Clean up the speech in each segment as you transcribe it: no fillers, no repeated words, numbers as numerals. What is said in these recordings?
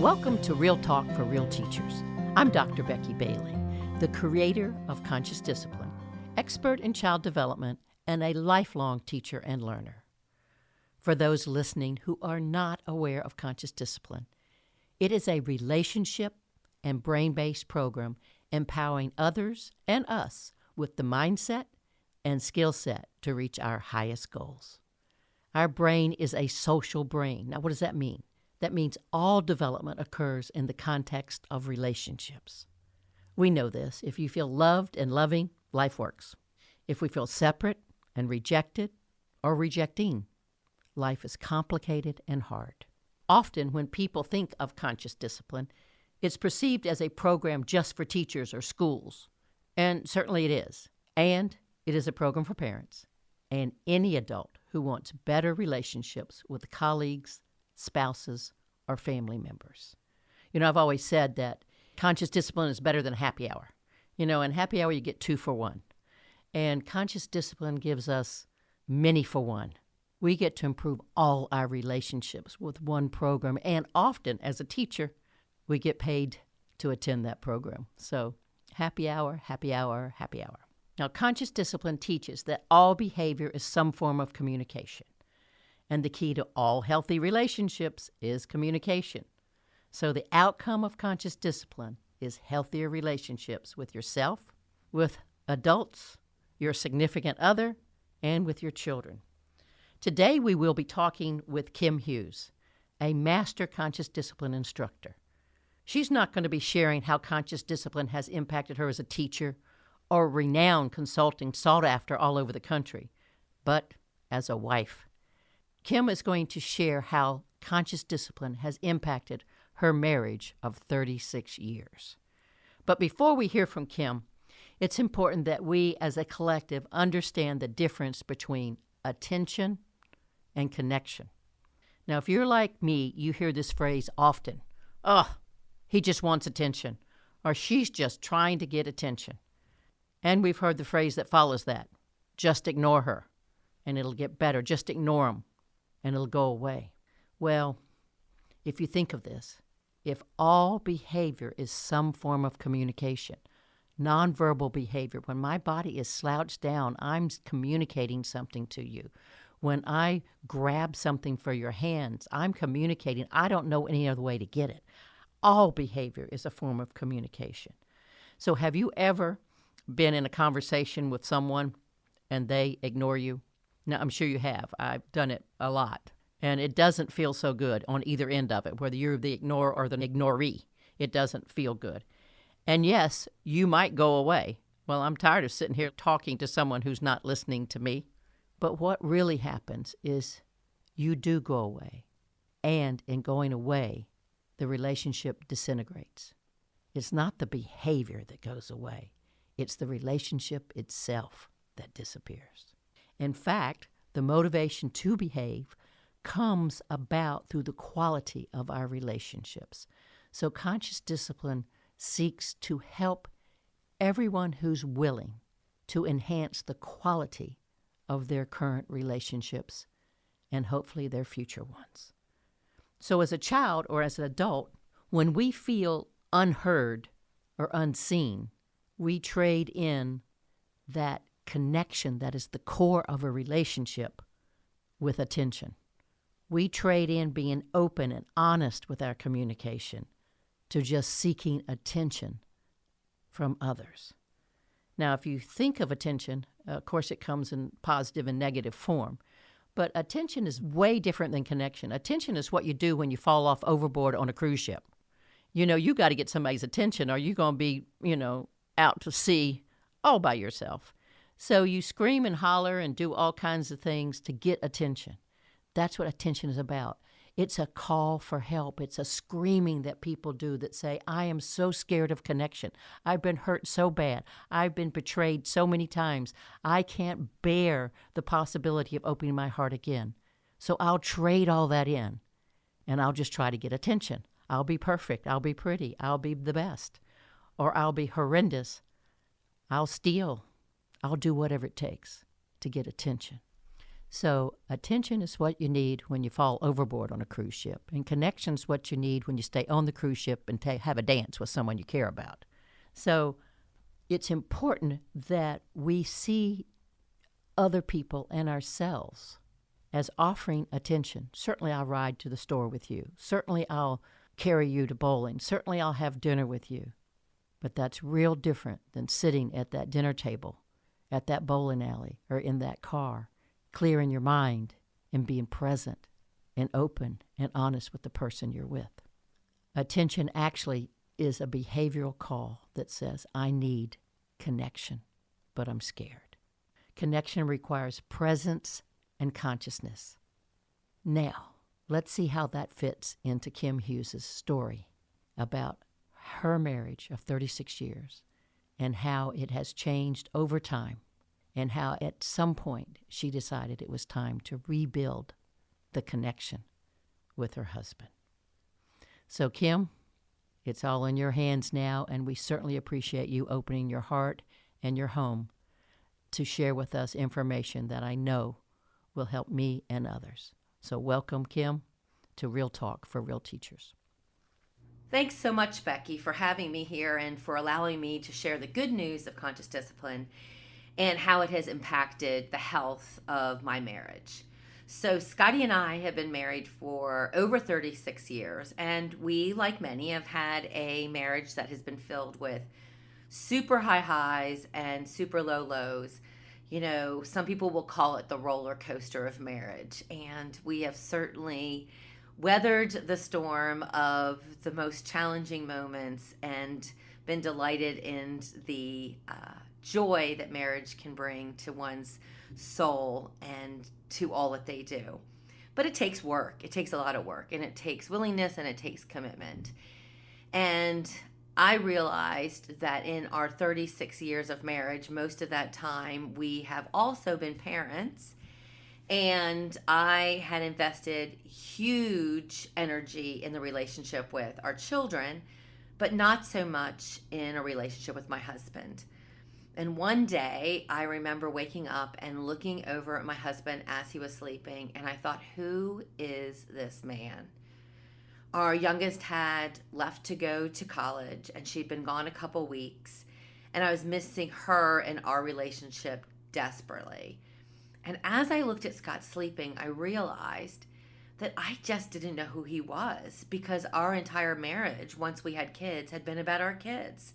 Welcome to Real Talk for Real Teachers. I'm Dr. Becky Bailey, the creator of Conscious Discipline, expert in child development, and a lifelong teacher and learner. For those listening who are not aware of Conscious Discipline, it is a relationship and brain-based program empowering others and us with the mindset and skill set to reach our highest goals. Our brain is a social brain. Now, what does that mean? That means all development occurs in the context of relationships. We know this. If you feel loved and loving, life works. If we feel separate and rejected or rejecting, life is complicated and hard. Often when people think of conscious discipline, it's perceived as a program just for teachers or schools. And certainly it is. And it is a program for parents and any adult who wants better relationships with colleagues, spouses, or family members. I've always said that conscious discipline is better than happy hour. In happy hour you get 2 for 1. And conscious discipline gives us many for 1. We get to improve all our relationships with one program. And often, as a teacher, we get paid to attend that program. So happy hour, happy hour, happy hour. Now, conscious discipline teaches that all behavior is some form of communication. And the key to all healthy relationships is communication. So the outcome of conscious discipline is healthier relationships with yourself, with adults, your significant other, and with your children. Today we will be talking with Kim Hughes, a master conscious discipline instructor. She's not going to be sharing how conscious discipline has impacted her as a teacher or renowned consulting sought after all over the country, but as a wife. Kim is going to share how conscious discipline has impacted her marriage of 36 years. But before we hear from Kim, it's important that we as a collective understand the difference between attention and connection. Now, if you're like me, you hear this phrase often. Oh, he just wants attention, or she's just trying to get attention. And we've heard the phrase that follows that. Just ignore her, and it'll get better. Just ignore him, and it'll go away. Well, if you think of this, if all behavior is some form of communication, nonverbal behavior, when my body is slouched down, I'm communicating something to you. When I grab something for your hands, I'm communicating. I don't know any other way to get it. All behavior is a form of communication. So have you ever been in a conversation with someone and they ignore you? Now, I'm sure you have. I've done it a lot. And it doesn't feel so good on either end of it, whether you're the ignorer or the ignoree. It doesn't feel good. And yes, you might go away. Well, I'm tired of sitting here talking to someone who's not listening to me. But what really happens is you do go away. And in going away, the relationship disintegrates. It's not the behavior that goes away. It's the relationship itself that disappears. In fact, the motivation to behave comes about through the quality of our relationships. So conscious discipline seeks to help everyone who's willing to enhance the quality of their current relationships and hopefully their future ones. So as a child or as an adult, when we feel unheard or unseen, we trade in that connection that is the core of a relationship with attention. We trade in being open and honest with our communication to just seeking attention from others. Now, if you think of attention, of course it comes in positive and negative form, but attention is way different than connection. Attention is what you do when you fall off overboard on a cruise ship. You got to get somebody's attention or you're going to be, out to sea all by yourself. So you scream and holler and do all kinds of things to get attention. That's what attention is about. It's a call for help. It's a screaming that people do that say, I am so scared of connection. I've been hurt so bad. I've been betrayed so many times. I can't bear the possibility of opening my heart again. So I'll trade all that in, and I'll just try to get attention. I'll be perfect. I'll be pretty. I'll be the best. Or I'll be horrendous. I'll steal. I'll do whatever it takes to get attention. So attention is what you need when you fall overboard on a cruise ship, and connection is what you need when you stay on the cruise ship and have a dance with someone you care about. So it's important that we see other people and ourselves as offering attention. Certainly I'll ride to the store with you. Certainly I'll carry you to bowling. Certainly I'll have dinner with you. But that's real different than sitting at that dinner table, at that bowling alley, or in that car, clearing your mind and being present and open and honest with the person you're with. Attention actually is a behavioral call that says, I need connection, but I'm scared. Connection requires presence and consciousness. Now, let's see how that fits into Kim Hughes' story about her marriage of 36 years and how it has changed over time, and how at some point she decided it was time to rebuild the connection with her husband. So Kim, it's all in your hands now, and we certainly appreciate you opening your heart and your home to share with us information that I know will help me and others. So welcome, Kim, to Real Talk for Real Teachers. Thanks so much, Becky, for having me here and for allowing me to share the good news of conscious discipline and how it has impacted the health of my marriage. So Scotty and I have been married for over 36 years, and we, like many, have had a marriage that has been filled with super high highs and super low lows. You know, some people will call it the roller coaster of marriage, and we have certainly weathered the storm of the most challenging moments and been delighted in the joy that marriage can bring to one's soul and to all that they do. But it takes work. It takes a lot of work, and it takes willingness, and it takes commitment. And I realized that in our 36 years of marriage, most of that time, we have also been parents. And I had invested huge energy in the relationship with our children, but not so much in a relationship with my husband. And one day, I remember waking up and looking over at my husband as he was sleeping, and I thought, who is this man? Our youngest had left to go to college, and she'd been gone a couple weeks, and I was missing her and our relationship desperately. And as I looked at Scott sleeping, I realized that I just didn't know who he was, because our entire marriage, once we had kids, had been about our kids.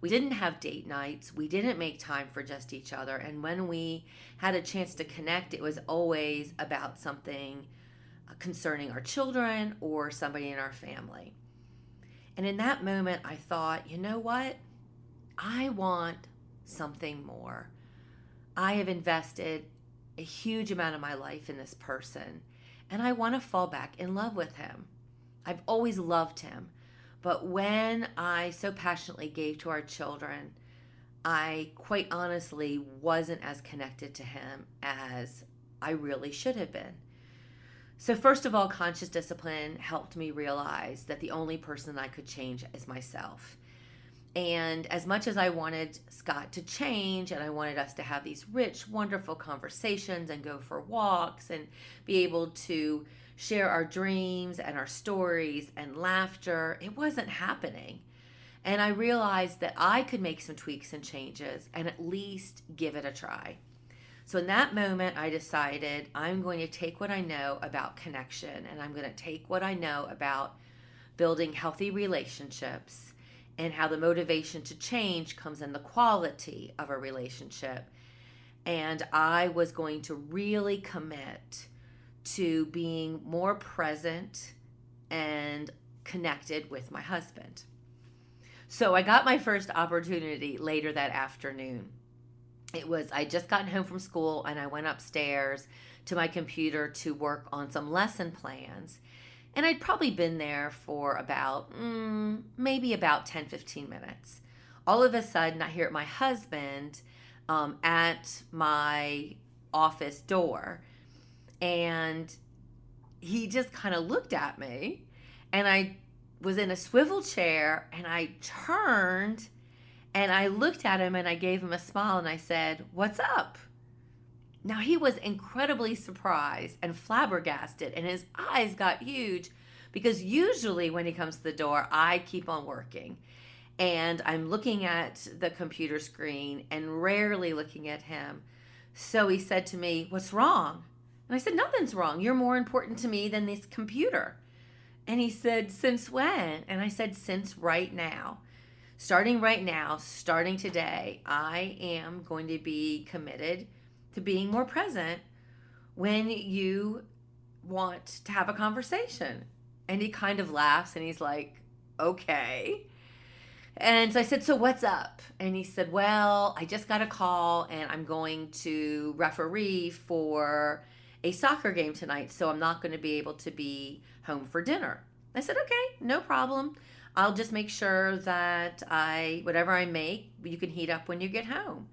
We didn't have date nights. We didn't make time for just each other. And when we had a chance to connect, it was always about something concerning our children or somebody in our family. And in that moment, I thought, you know what? I want something more. I have invested a huge amount of my life in this person, and I want to fall back in love with him. I've always loved him, but when I so passionately gave to our children, I quite honestly wasn't as connected to him as I really should have been. So first of all, conscious discipline helped me realize that the only person I could change is myself. And as much as I wanted Scott to change, and I wanted us to have these rich, wonderful conversations and go for walks and be able to share our dreams and our stories and laughter, it wasn't happening. And I realized that I could make some tweaks and changes and at least give it a try. So in that moment, I decided I'm going to take what I know about connection, and I'm going to take what I know about building healthy relationships and how the motivation to change comes in the quality of a relationship. And I was going to really commit to being more present and connected with my husband. So I got my first opportunity later that afternoon. I just gotten home from school, and I went upstairs to my computer to work on some lesson plans. And I'd probably been there for about, maybe about 10, 15 minutes. All of a sudden, I hear my husband at my office door. And he just kind of looked at me. And I was in a swivel chair, and I turned, and I looked at him, and I gave him a smile, and I said, "What's up?" Now, he was incredibly surprised and flabbergasted, and his eyes got huge because usually when he comes to the door, I keep on working. And I'm looking at the computer screen and rarely looking at him. So he said to me, "What's wrong?" And I said, "Nothing's wrong. You're more important to me than this computer." And he said, "Since when?" And I said, "Since right now. Starting right now, starting today, I am going to be committed to being more present when you want to have a conversation." And he kind of laughs and he's like, "Okay." And so I said, "So what's up?" And he said, "Well, I just got a call and I'm going to referee for a soccer game tonight, so I'm not going to be able to be home for dinner." I said, "Okay, no problem. I'll just make sure that whatever I make, you can heat up when you get home."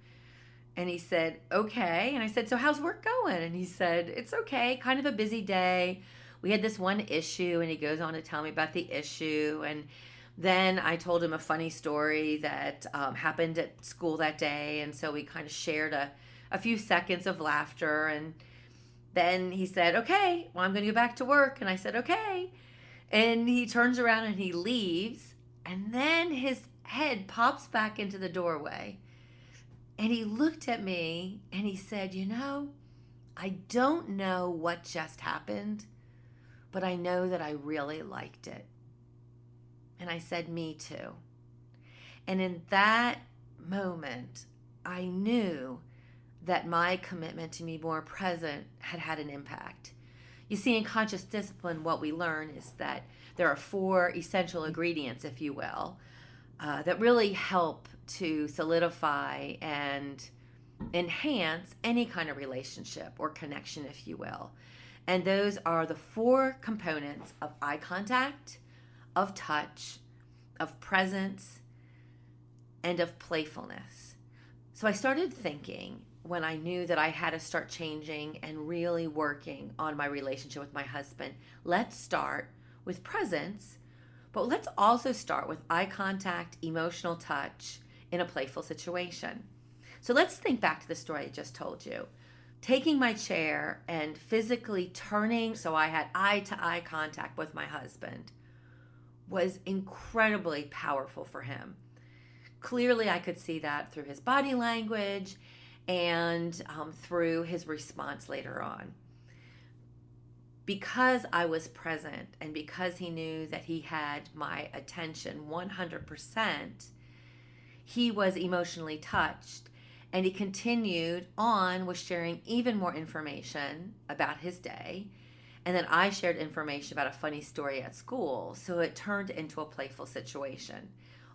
And he said, "Okay." And I said, "So how's work going?" And he said, "It's okay, kind of a busy day. We had this one issue." And he goes on to tell me about the issue. And then I told him a funny story that happened at school that day. And so we kind of shared a few seconds of laughter. And then he said, "Okay, well, I'm going to go back to work." And I said, "Okay." And he turns around and he leaves. And then his head pops back into the doorway. And he looked at me and he said, "I don't know what just happened, but I know that I really liked it." And I said, "Me too." And in that moment, I knew that my commitment to be more present had had an impact. You see, in conscious discipline, what we learn is that there are 4 essential ingredients, if you will, that really help to solidify and enhance any kind of relationship or connection, if you will. And those are the 4 components of eye contact, of touch, of presence, and of playfulness. So I started thinking when I knew that I had to start changing and really working on my relationship with my husband, let's start with presence, but let's also start with eye contact, emotional touch in a playful situation. So let's think back to the story I just told you. Taking my chair and physically turning so I had eye to eye contact with my husband was incredibly powerful for him. Clearly, I could see that through his body language and through his response later on. Because I was present and because he knew that he had my attention 100%, he was emotionally touched, and he continued on with sharing even more information about his day. And then I shared information about a funny story at school, so it turned into a playful situation.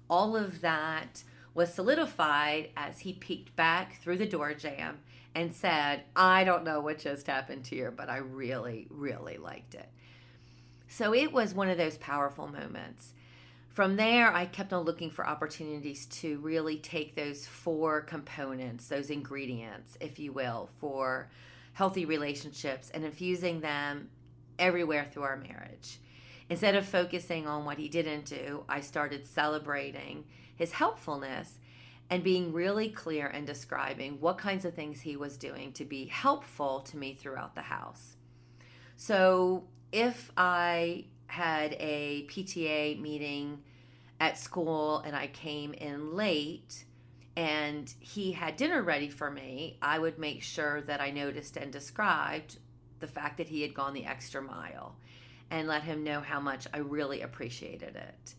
All of that was solidified as he peeked back through the door jamb and said, "I don't know what just happened here, but I really, really liked it." So it was one of those powerful moments. From there, I kept on looking for opportunities to really take those 4 components, those ingredients, if you will, for healthy relationships and infusing them everywhere through our marriage. Instead of focusing on what he didn't do, I started celebrating his helpfulness and being really clear and describing what kinds of things he was doing to be helpful to me throughout the house. So if I had a PTA meeting at school and I came in late and he had dinner ready for me, I would make sure that I noticed and described the fact that he had gone the extra mile and let him know how much I really appreciated it.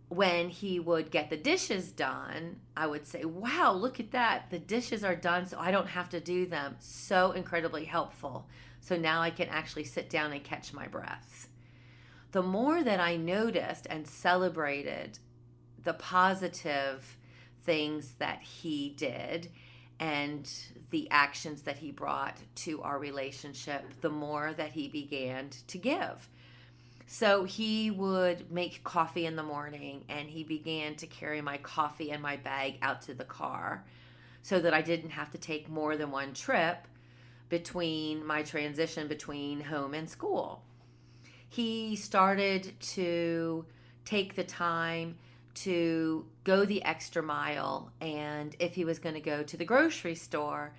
When he would get the dishes done, I would say, "Wow, look at that. The dishes are done so I don't have to do them." So incredibly helpful. So now I can actually sit down and catch my breath. The more that I noticed and celebrated the positive things that he did and the actions that he brought to our relationship, the more that he began to give. So he would make coffee in the morning and he began to carry my coffee and my bag out to the car so that I didn't have to take more than one trip between my transition between home and school. He started to take the time to go the extra mile, and if he was going to go to the grocery store,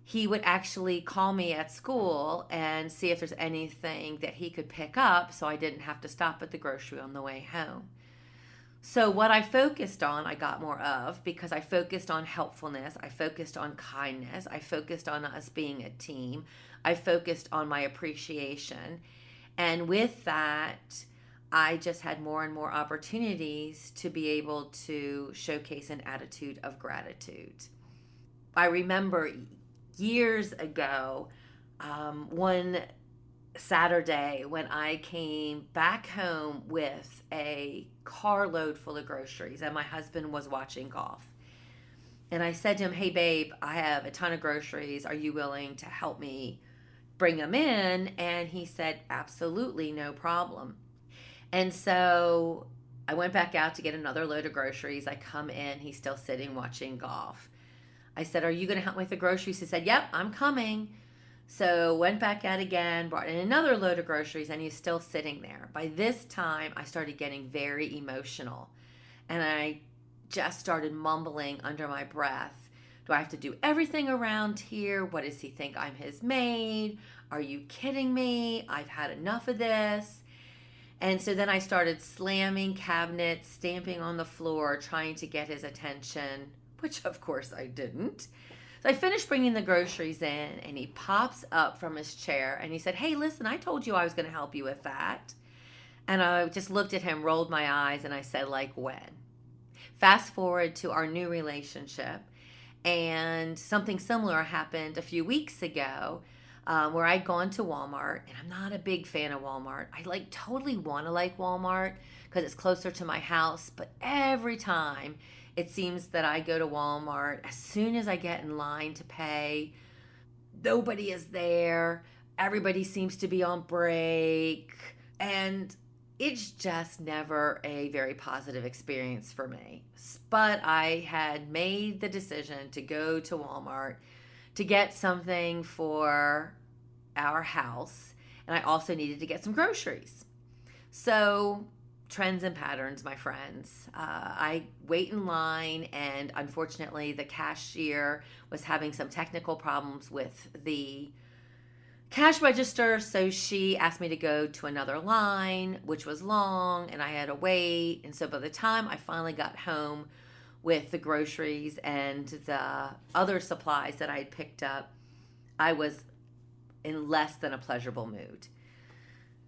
he would actually call me at school and see if there's anything that he could pick up so I didn't have to stop at the grocery on the way home. So, what I focused on, I got more of because I focused on helpfulness, I focused on kindness, I focused on us being a team, I focused on my appreciation. And with that, I just had more and more opportunities to be able to showcase an attitude of gratitude. I remember years ago, one Saturday when I came back home with a carload full of groceries, and my husband was watching golf. And I said to him, "Hey, babe, I have a ton of groceries. Are you willing to help me bring them in?" And he said, "Absolutely, no problem." And so I went back out to get another load of groceries. I come in, he's still sitting watching golf. I said, "Are you going to help me with the groceries?" He said, "Yep, I'm coming." So went back out again, brought in another load of groceries, and he's still sitting there. By this time, I started getting very emotional. And I just started mumbling under my breath. Do I have to do everything around here? What does he think I'm his maid? Are you kidding me? I've had enough of this. And so then I started slamming cabinets, stamping on the floor, trying to get his attention, which of course I didn't. So I finished bringing the groceries in, and he pops up from his chair and he said, "Hey, listen, I told you I was going to help you with that." And I just looked at him, rolled my eyes, and I said, "Like when?" Fast forward to our new relationship, and something similar happened a few weeks ago, where I'd gone to Walmart, and I'm not a big fan of Walmart. I totally want to like Walmart because it's closer to my house, but every time it seems that I go to Walmart, as soon as I get in line to pay, nobody is there. Everybody seems to be on break, and it's just never a very positive experience for me. But I had made the decision to go to Walmart to get something for our house, and I also needed to get some groceries. So, trends and patterns, my friends. I wait in line, and unfortunately, the cashier was having some technical problems with the cash register, so she asked me to go to another line, which was long, and I had to wait. And so by the time I finally got home with the groceries and the other supplies that I had picked up, I was in less than a pleasurable mood.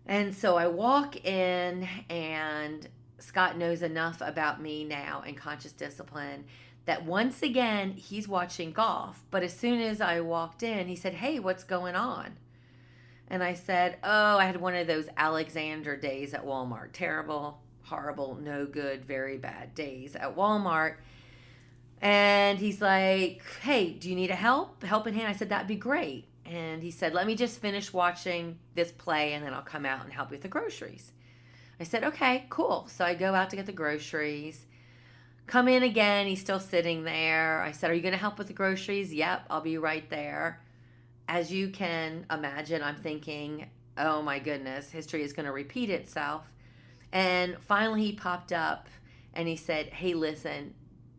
And so I walk in, and Scott knows enough about me now and conscious discipline that once again he's watching golf. But as soon as I walked in, he said, "Hey, what's going on?" And I said, "Oh, I had one of those Alexander days at Walmart. Terrible, horrible, no good, very bad days at Walmart." And he's like, "Hey, do you need a helping hand?" I said, "That'd be great." And he said, "Let me just finish watching this play, and then I'll come out and help you with the groceries." I said, "Okay, cool." So I go out to get the groceries. Come in again. He's still sitting there. I said, "Are you going to help with the groceries?" "Yep, I'll be right there." As you can imagine, I'm thinking, oh my goodness, history is going to repeat itself. And finally, he popped up and he said, "Hey, listen,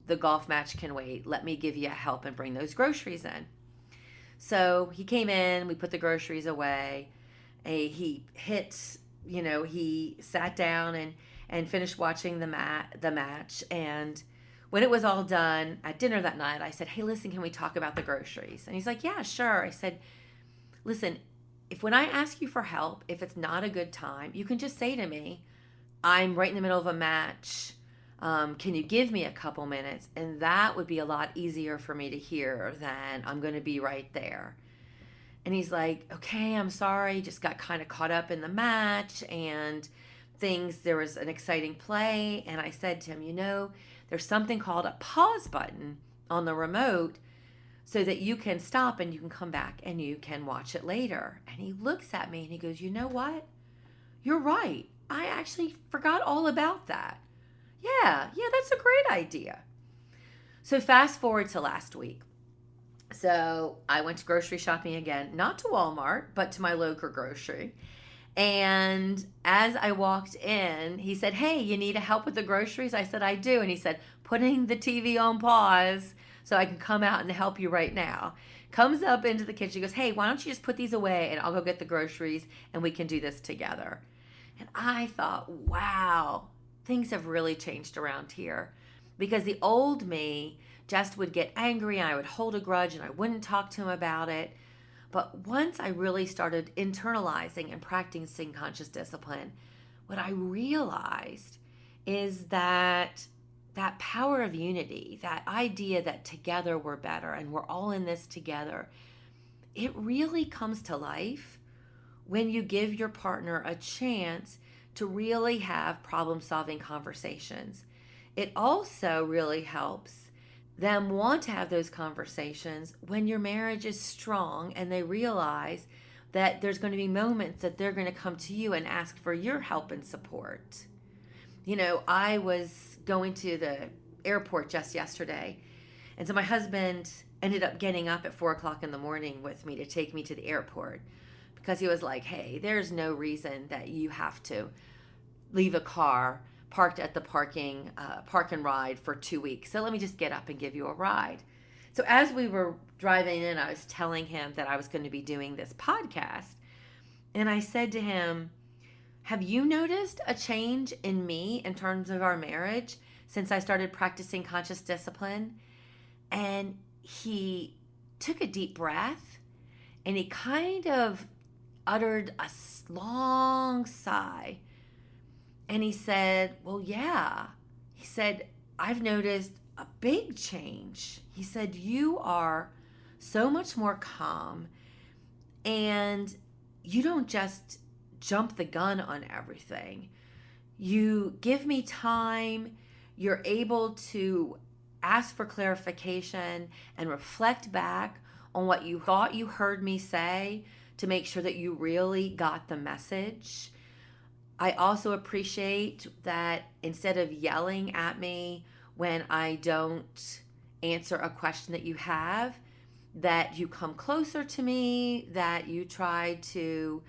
the golf match can wait. Let me give you a help and bring those groceries in." So he came in, we put the groceries away. He sat down and finished watching the match. And when it was all done at dinner that night, I said, "Hey, listen, can we talk about the groceries?" And he's like, "Yeah, sure." I said, "Listen, if when I ask you for help, if it's not a good time, you can just say to me, 'I'm right in the middle of a match. Can you give me a couple minutes?' And that would be a lot easier for me to hear than 'I'm going to be right there.'" And he's like, "Okay, I'm sorry. Just got kind of caught up in the match and there was an exciting play." And I said to him, there's something called a pause button on the remote so that you can stop and you can come back and you can watch it later." And he looks at me and he goes, "You know what? You're right. I actually forgot all about that. Yeah, that's a great idea." So fast forward to last week. So I went to grocery shopping again, not to Walmart, but to my local grocery. And as I walked in, he said, "Hey, you need help with the groceries?" I said, "I do." And he said, "Putting the TV on pause so I can come out and help you right now. Comes up into the kitchen, goes, hey, why don't you just put these away and I'll go get the groceries and we can do this together. And I thought, wow, things have really changed around here, because the old me just would get angry and I would hold a grudge and I wouldn't talk to him about it. But once I really started internalizing and practicing conscious discipline, what I realized is that power of unity, that idea that together we're better and we're all in this together, it really comes to life when you give your partner a chance to really have problem-solving conversations. It also really helps them want to have those conversations when your marriage is strong and they realize that there's going to be moments that they're going to come to you and ask for your help and support. You know, I was going to the airport just yesterday, and so my husband ended up getting up at 4 o'clock in the morning with me to take me to the airport, because he was like, hey, there's no reason that you have to leave a car parked at the park and ride for 2 weeks. So let me just get up and give you a ride. So as we were driving in, I was telling him that I was going to be doing this podcast. And I said to him, have you noticed a change in me in terms of our marriage since I started practicing conscious discipline? And he took a deep breath and he kind of uttered a long sigh. And he said, well, yeah. He said, I've noticed a big change. He said, you are so much more calm and you don't just jump the gun on everything. You give me time. You're able to ask for clarification and reflect back on what you thought you heard me say to make sure that you really got the message. I also appreciate that instead of yelling at me when I don't answer a question that you have, that you come closer to me, that you try to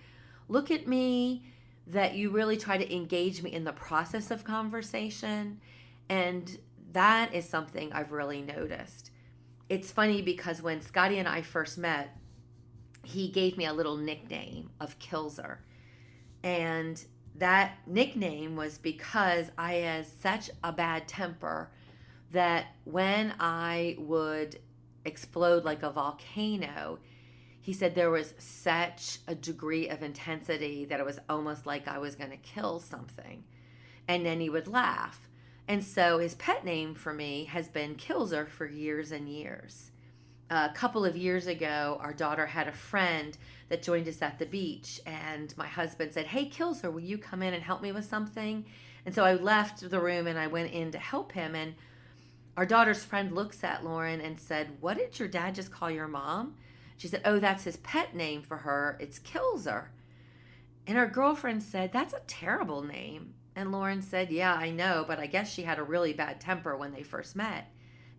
look at me, that you really try to engage me in the process of conversation. And that is something I've really noticed. It's funny because when Scotty and I first met, he gave me a little nickname of Kilzer. And that nickname was because I had such a bad temper that when I would explode like a volcano, he said there was such a degree of intensity that it was almost like I was going to kill something. And then he would laugh. And so his pet name for me has been Kilzer for years and years. A couple of years ago, our daughter had a friend that joined us at the beach, and my husband said, hey, Kilzer, will you come in and help me with something? And so I left the room and I went in to help him, and our daughter's friend looks at Lauren and said, what did your dad just call your mom? She said, oh, that's his pet name for her. It's Kilzer. And her girlfriend said, that's a terrible name. And Lauren said, yeah, I know, but I guess she had a really bad temper when they first met.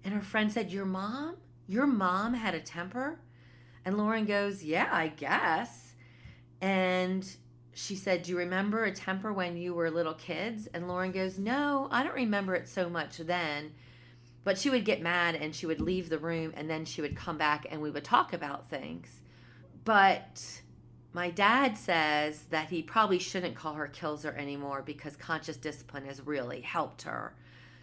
And her friend said, your mom? Your mom had a temper? And Lauren goes, yeah, I guess. And she said, do you remember a temper when you were little kids? And Lauren goes, no, I don't remember it so much then. But she would get mad and she would leave the room and then she would come back and we would talk about things. But my dad says that he probably shouldn't call her Kilzer anymore because conscious discipline has really helped her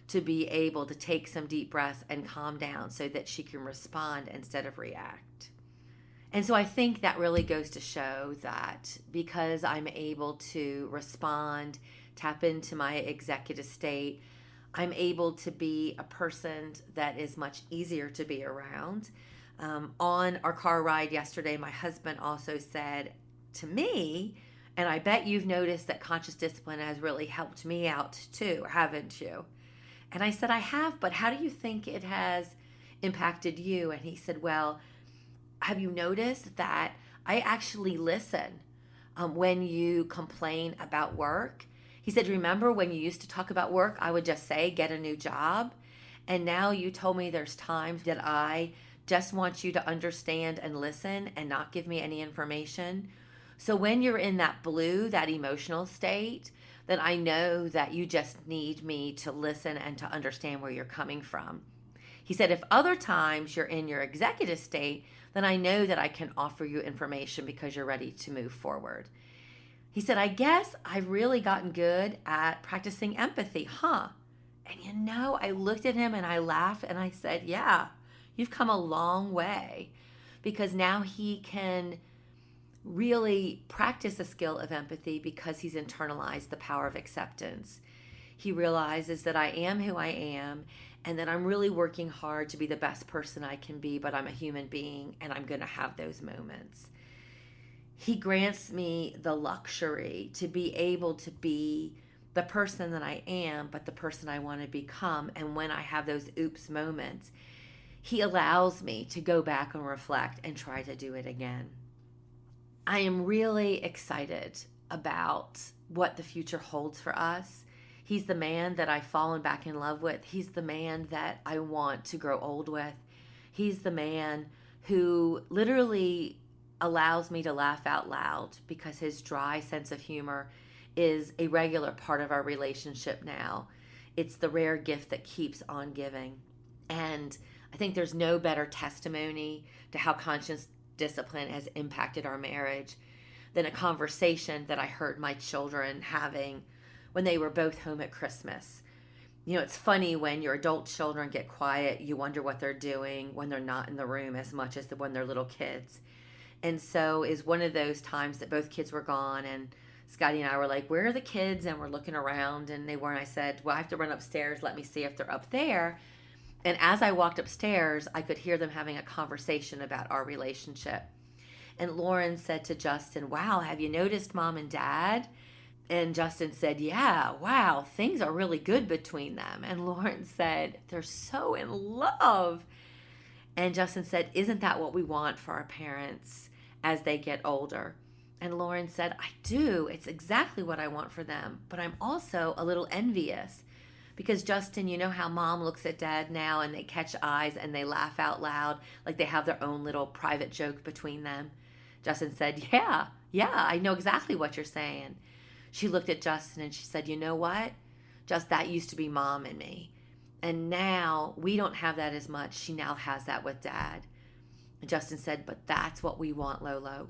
to be able to take some deep breaths and calm down so that she can respond instead of react. And so I think that really goes to show that because I'm able to respond, tap into my executive state, I'm able to be a person that is much easier to be around. On our car ride yesterday, my husband also said to me, and I bet you've noticed that conscious discipline has really helped me out too, haven't you? And I said, I have, but how do you think it has impacted you? And he said, well, have you noticed that I actually listen when you complain about work? He said, remember when you used to talk about work, I would just say, get a new job. And now you told me there's times that I just want you to understand and listen and not give me any information. So when you're in that blue, that emotional state, then I know that you just need me to listen and to understand where you're coming from. He said, if other times you're in your executive state, then I know that I can offer you information because you're ready to move forward. He said, I guess I've really gotten good at practicing empathy, huh? And I looked at him and I laughed and I said, yeah, you've come a long way, because now he can really practice the skill of empathy because he's internalized the power of acceptance. He realizes that I am who I am and that I'm really working hard to be the best person I can be, but I'm a human being and I'm going to have those moments. He grants me the luxury to be able to be the person that I am, but the person I want to become. And when I have those oops moments, he allows me to go back and reflect and try to do it again. I am really excited about what the future holds for us. He's the man that I've fallen back in love with. He's the man that I want to grow old with. He's the man who literally allows me to laugh out loud because his dry sense of humor is a regular part of our relationship now. It's the rare gift that keeps on giving. And I think there's no better testimony to how conscious discipline has impacted our marriage than a conversation that I heard my children having when they were both home at Christmas. It's funny when your adult children get quiet, you wonder what they're doing when they're not in the room as much as when they're little kids. And so is one of those times that both kids were gone, and Scotty and I were like, where are the kids? And we're looking around and they weren't. I said, well, I have to run upstairs. Let me see if they're up there. And as I walked upstairs, I could hear them having a conversation about our relationship. And Lauren said to Justin, wow, have you noticed Mom and Dad? And Justin said, yeah, wow, things are really good between them. And Lauren said, they're so in love. And Justin said, isn't that what we want for our parents as they get older? And Lauren said, I do. It's exactly what I want for them. But I'm also a little envious because, Justin, you know how Mom looks at Dad now and they catch eyes and they laugh out loud like they have their own little private joke between them? Justin said, yeah, I know exactly what you're saying. She looked at Justin and she said, you know what? Just that used to be Mom and me. And now we don't have that as much. She now has that with Dad. And Justin said, but that's what we want, Lolo.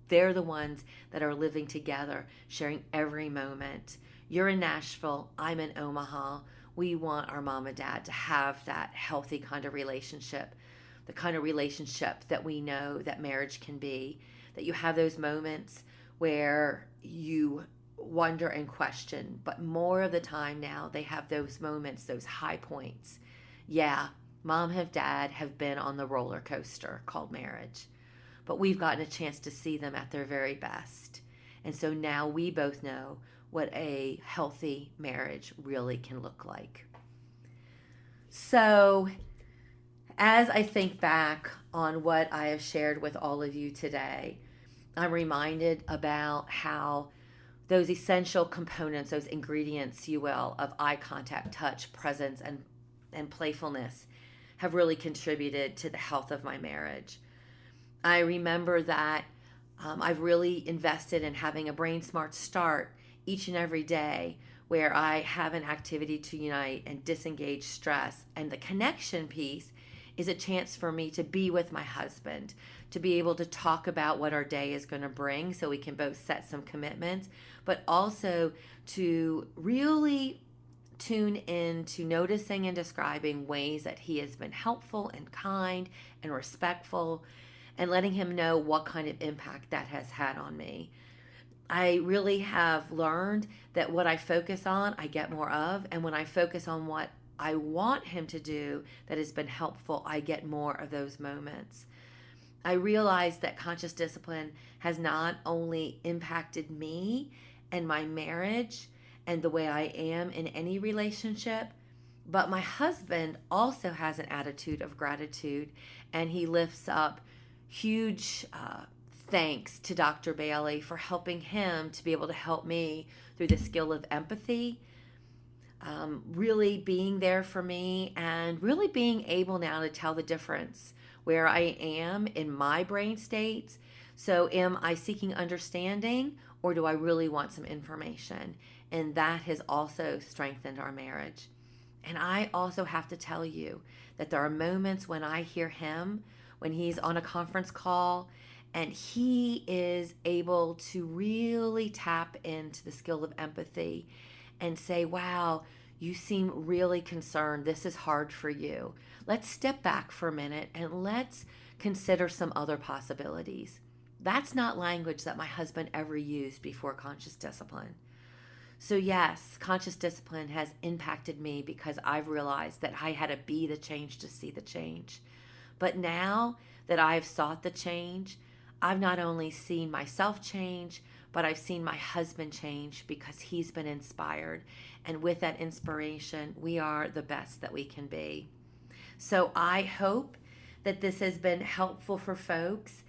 They're the ones that are living together, sharing every moment. You're in Nashville. I'm in Omaha. We want our mom and dad to have that healthy kind of relationship, the kind of relationship that we know that marriage can be, that you have those moments where you wonder and question, but more of the time now they have those moments, those high points. Yeah, Mom and Dad have been on the roller coaster called marriage, but we've gotten a chance to see them at their very best. And so now we both know what a healthy marriage really can look like. So as I think back on what I have shared with all of you today, I'm reminded about how those essential components, those ingredients, you will, of eye contact, touch, presence, and playfulness have really contributed to the health of my marriage. I remember that I've really invested in having a Brain Smart start each and every day where I have an activity to unite and disengage stress. And the connection piece is a chance for me to be with my husband, to be able to talk about what our day is going to bring so we can both set some commitments, but also to really tune in to noticing and describing ways that he has been helpful and kind and respectful, and letting him know what kind of impact that has had on me. I really have learned that what I focus on, I get more of. And when I focus on what I want him to do that has been helpful, I get more of those moments. I realize that conscious discipline has not only impacted me and my marriage and the way I am in any relationship, but my husband also has an attitude of gratitude, and he lifts up huge thanks to Dr. Bailey for helping him to be able to help me through the skill of empathy, really being there for me, and really being able now to tell the difference where I am in my brain states. So am I seeking understanding, or do I really want some information? And that has also strengthened our marriage. And I also have to tell you that there are moments when I hear him, when he's on a conference call, and he is able to really tap into the skill of empathy and say, wow, you seem really concerned. This is hard for you. Let's step back for a minute and let's consider some other possibilities. That's not language that my husband ever used before conscious discipline. So yes, conscious discipline has impacted me because I've realized that I had to be the change to see the change. But now that I've sought the change, I've not only seen myself change, but I've seen my husband change because he's been inspired. And with that inspiration, we are the best that we can be. So I hope that this has been helpful for folks.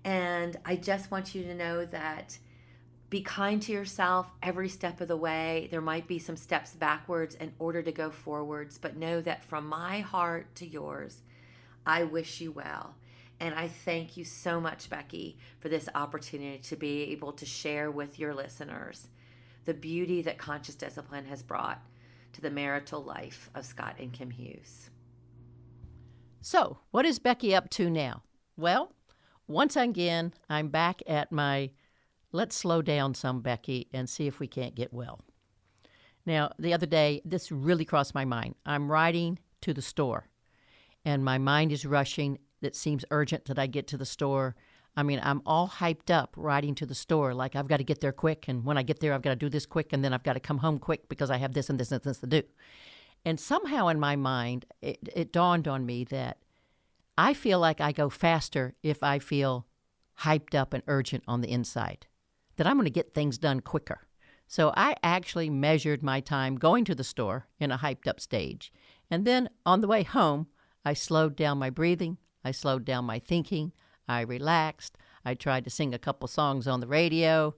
And I just want you to know that be kind to yourself every step of the way. There might be some steps backwards in order to go forwards, but know that from my heart to yours, I wish you well. And I thank you so much, Becky, for this opportunity to be able to share with your listeners the beauty that conscious discipline has brought to the marital life of Scott and Kim Hughes. So, what is Becky up to now? Well, once again, I'm back at my let's slow down some, Becky, and see if we can't get well. Now, the other day, this really crossed my mind. I'm riding to the store, and my mind is rushing. It seems urgent that I get to the store. I mean, I'm all hyped up riding to the store, like I've got to get there quick, and when I get there, I've got to do this quick, and then I've got to come home quick because I have this and this and this to do. And somehow in my mind, it dawned on me that I feel like I go faster if I feel hyped up and urgent on the inside, that I'm going to get things done quicker. So I actually measured my time going to the store in a hyped up stage. And then on the way home, I slowed down my breathing. I slowed down my thinking. I relaxed. I tried to sing a couple songs on the radio.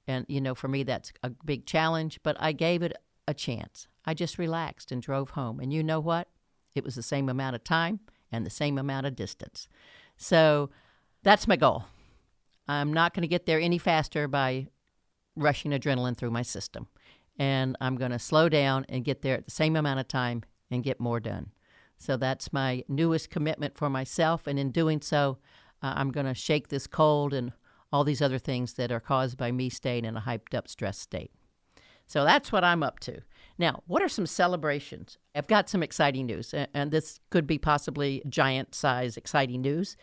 And, for me, that's a big challenge. But I gave it a chance. I just relaxed and drove home. And you know what? It was the same amount of time and the same amount of distance. So that's my goal. I'm not going to get there any faster by rushing adrenaline through my system. And I'm going to slow down and get there at the same amount of time and get more done. So that's my newest commitment for myself. And in doing so, I'm going to shake this cold and all these other things that are caused by me staying in a hyped up stress state. So that's what I'm up to. Now, what are some celebrations? I've got some exciting news, and this could be possibly giant-size exciting news,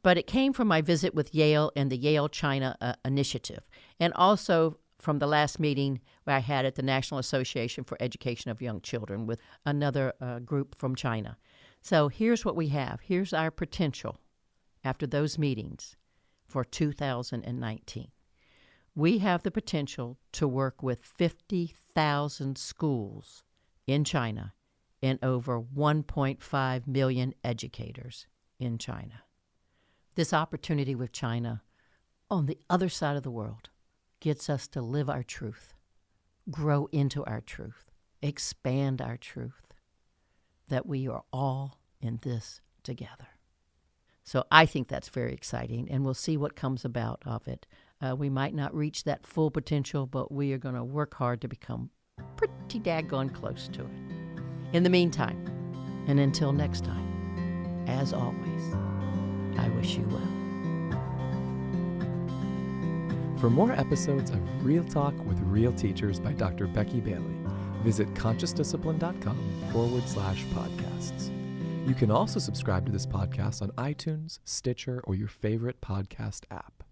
but it came from my visit with Yale and the Yale China Initiative, and also from the last meeting where I had at the National Association for Education of Young Children with another group from China. So here's what we have. Here's our potential after those meetings for 2019. We have the potential to work with 50,000 schools in China and over 1.5 million educators in China. This opportunity with China on the other side of the world gets us to live our truth, grow into our truth, expand our truth, that we are all in this together. So I think that's very exciting, and we'll see what comes about of it. We might not reach that full potential, but we are going to work hard to become pretty daggone close to it. In the meantime, and until next time, as always, I wish you well. For more episodes of Real Talk with Real Teachers by Dr. Becky Bailey, visit consciousdiscipline.com/podcasts. You can also subscribe to this podcast on iTunes, Stitcher, or your favorite podcast app.